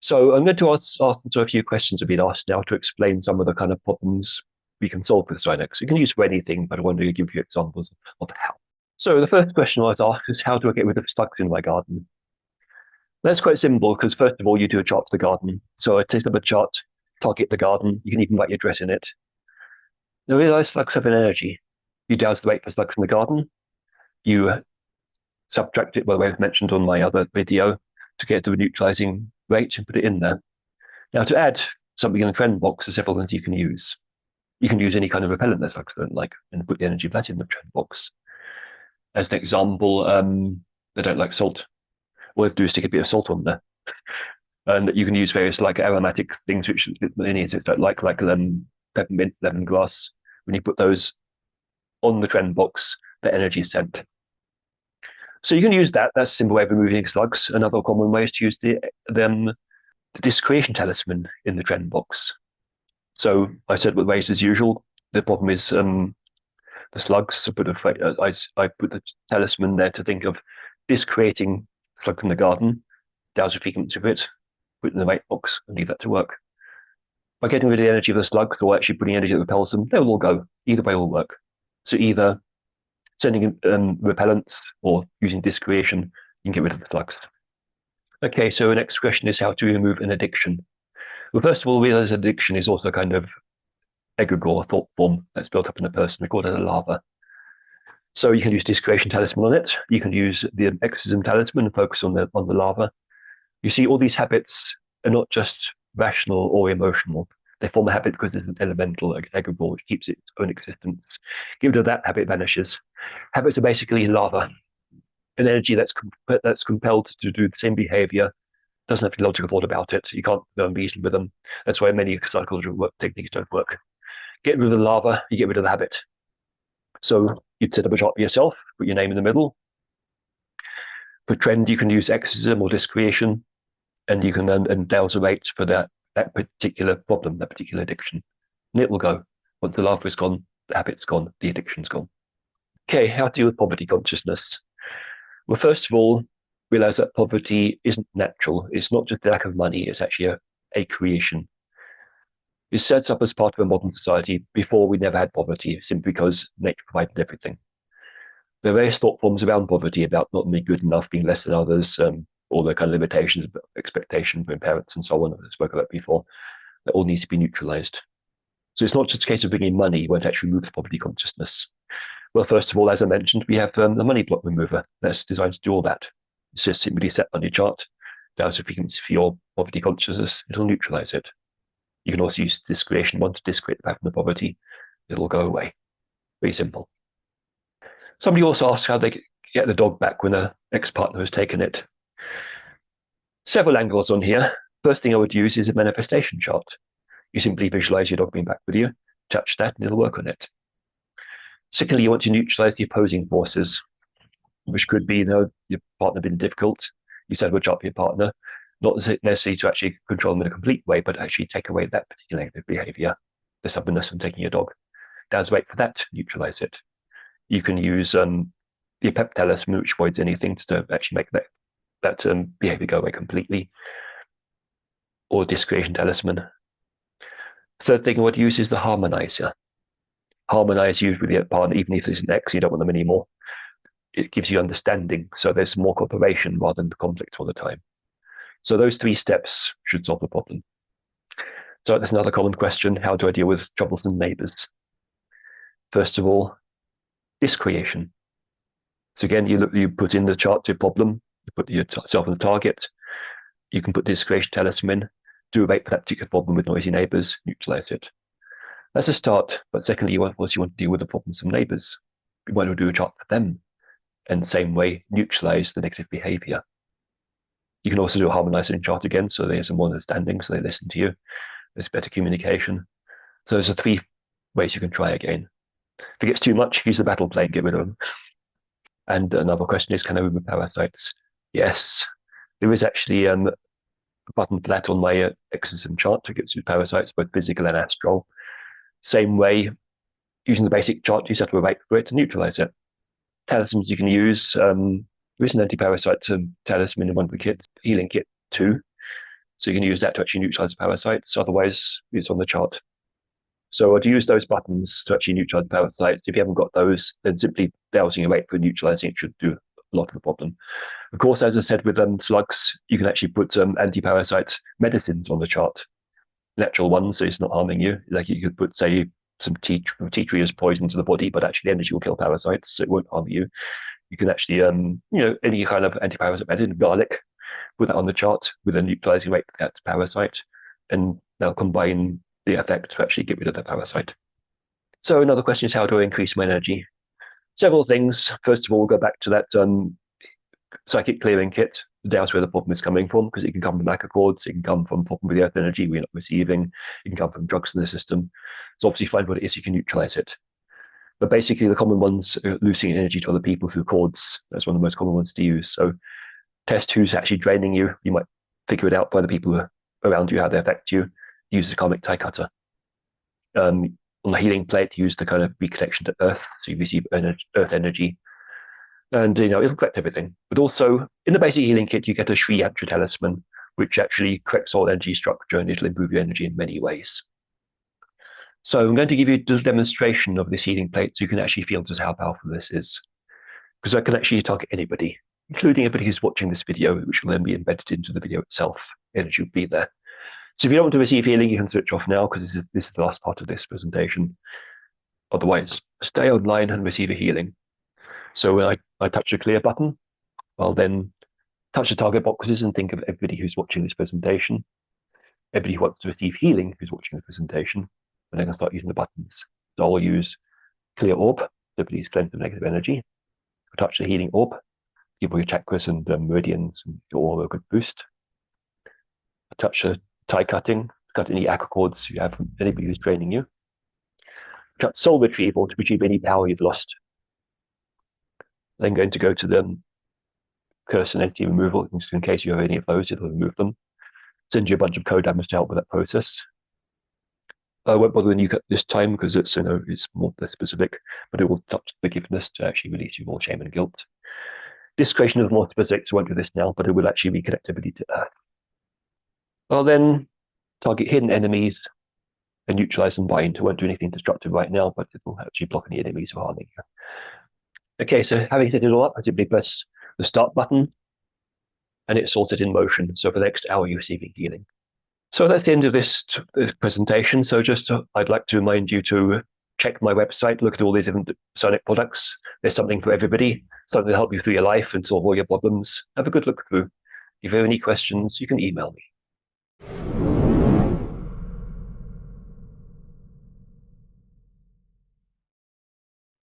So I'm going to answer a few questions we've been asked now to explain some of the kind of problems we can solve with Psionics. We can use for anything, but I want to give you examples of how. So the first question I was asked is, how do I get rid of slugs in my garden? That's quite simple because first of all, you do a chart for the garden. So I take up a chart, target the garden. You can even write your address in it. Now realize slugs have an energy. You douse the rate for slugs in the garden. You subtract it by the way I've mentioned on my other video to get to the neutralizing rate and put it in there. Now, to add something in the trend box, there's several things you can use. You can use any kind of repellent that slugs don't like and put the energy of that in the trend box. As an example, they don't like salt. All you have to do is stick a bit of salt on there. And you can use various like aromatic things which many insects don't like peppermint, lemongrass. When you put those on the trend box, the energy is sent. So you can use that. That's a simple way of removing slugs. Another common way is to use the discretion talisman in the trend box. So I said with waste as usual. The problem is the slugs. I put the talisman there to think of discreating slug from the garden, douse a frequency of it, put it in the right box, and leave that to work. By getting rid of the energy of the slugs or actually putting energy that repels them, they'll all go. Either way will work. So either sending repellents or using discretion, you can get rid of the slugs. Okay, so the next question is how to remove an addiction. Well, first of all, realize addiction is also a kind of egregore thought form that's built up in a person. We call it a larva. So you can use discretion talisman on it. You can use the exorcism talisman and focus on the larva. You see, all these habits are not just rational or emotional. They form a habit because there's an elemental egregore which keeps its own existence. Get rid of that, habit vanishes. Habits are basically larva, an energy that's compelled to do the same behavior. Doesn't have any logical thought about it. You can't reason with them. That's why many psychological techniques don't work. Get rid of the larva, you get rid of the habit. So you'd set up a chart for yourself, put your name in the middle. For trend, you can use exorcism or discretion, and you can then douse a rate for that particular problem, that particular addiction. And it will go. Once the larva is gone, the habit's gone, the addiction's gone. Okay, how to deal with poverty consciousness? Well, first of all, realize that poverty isn't natural. It's not just the lack of money, it's actually a creation. It sets up as part of a modern society. Before, we never had poverty, simply because nature provided everything. There are various thought forms around poverty, about not being good enough, being less than others, all the kind of limitations, expectation from parents and so on, I spoke about before, that all needs to be neutralized. So it's not just a case of bringing money, you won't actually remove the poverty consciousness. Well, first of all, as I mentioned, we have the money block remover that's designed to do all that. It's just simply set on your chart, douse a frequency for your poverty consciousness, it'll neutralize it. You can also use discretion one to discreate the pattern of poverty. It'll go away. Very simple. Somebody also asked how they get the dog back when an ex-partner has taken it. Several angles on here. First thing I would use is a manifestation chart. You simply visualize your dog being back with you, touch that, and it'll work on it. Secondly, you want to neutralize the opposing forces, which could be, your partner being difficult. You set a chart for your partner, not necessarily to actually control them in a complete way, but actually take away that particular negative behavior, the stubbornness from taking your dog. Douse wait for that, neutralize it. You can use the pep talisman, which avoids anything to actually make that behavior go away completely, or discretion talisman. Third thing I would use is the harmonizer. Harmonize you with your partner, even if there's an ex, you don't want them anymore. It gives you understanding, so there's more cooperation rather than conflict all the time. So those 3 steps should solve the problem. So there's another common question: how do I deal with troublesome neighbours? First of all, discreation. So again, you put in the chart to your problem, you put yourself on the target. You can put discretion talisman, do a rate for that particular problem with noisy neighbours, neutralize it. That's a start, but secondly, you want to deal with the problems of neighbours. You want to do a chart for them, and the same way, neutralize the negative behavior. You can also do a harmonizing chart again, so there's more understanding, so they listen to you. There's better communication. So those are 3 ways you can try again. If it gets too much, use the battle plane, get rid of them. And another question is, can I remove parasites? Yes, there is actually a button for that on my exorcism chart to get rid of parasites, both physical and astral. Same way, using the basic chart, you set up a rate for it to neutralize it. Talismans you can use. There is an anti-parasite talisman in one of the kits, healing kit 2. So you can use that to actually neutralize parasites. Otherwise, it's on the chart. So I'd use those buttons to actually neutralize parasites. If you haven't got those, then simply dousing your rate for neutralizing it should do a lot of the problem. Of course, as I said with slugs, you can actually put anti-parasite medicines on the chart, natural ones, so it's not harming you. Like you could put, say, some tea tree as poison to the body, but actually the energy will kill parasites, so it won't harm you. You can actually, any kind of anti-parasite medicine, garlic, put that on the chart with a neutralizing rate for that parasite, and they'll combine the effect to actually get rid of the parasite. So another question is, how do I increase my energy? Several things. First of all, go back to that psychic clearing kit to douse where the problem is coming from, because it can come from lack of cords, it can come from problem with the earth energy we're not receiving, it can come from drugs in the system. So obviously find what it is, you can neutralize it. But basically the common ones are losing energy to other people through cords. That's one of the most common ones to use. So test who's actually draining you. You might figure it out by the people around you, how they affect you. Use the karmic tie cutter. On the healing plate, use the kind of reconnection to earth, so you receive earth energy. And it'll collect everything. But also, in the basic healing kit, you get a Sri Yantra talisman, which actually corrects all energy structure, and it'll improve your energy in many ways. So I'm going to give you a demonstration of this healing plate so you can actually feel just how powerful this is. Because I can actually target anybody, including anybody who's watching this video, which will then be embedded into the video itself. Energy will be there. So if you don't want to receive healing, you can switch off now, because this is the last part of this presentation. Otherwise, stay online and receive a healing. So when I touch the clear button, I'll then touch the target boxes and think of everybody who's watching this presentation, everybody who wants to receive healing who's watching the presentation, and I can start using the buttons. So I'll use clear orb, so please cleanse the negative energy. I'll touch the healing orb, give all your chakras and meridians and your aura a good boost. I'll touch the tie cutting, cut any aqua cords you have from anybody who's draining you. Touch soul retrieval to retrieve any power you've lost. Then going to go to the curse and entity removal, just in case you have any of those, it'll remove them. Send you a bunch of codams to help with that process. I won't bother with new cut this time because it's more less specific, but it will touch forgiveness to actually release you of all shame and guilt. This creation of more specifics, I won't do this now, but it will actually reconnect everybody to Earth. I'll then target hidden enemies and neutralize and bind. I won't do anything destructive right now, but it will actually block any enemies from harming you. Okay, so having set it all up, I simply press the start button and it's all set in motion. So for the next hour, you're receiving healing. So that's the end of this presentation. So I'd like to remind you to check my website, look at all these different Psionic products. There's something for everybody, something to help you through your life and solve all your problems. Have a good look through. If you have any questions, you can email me.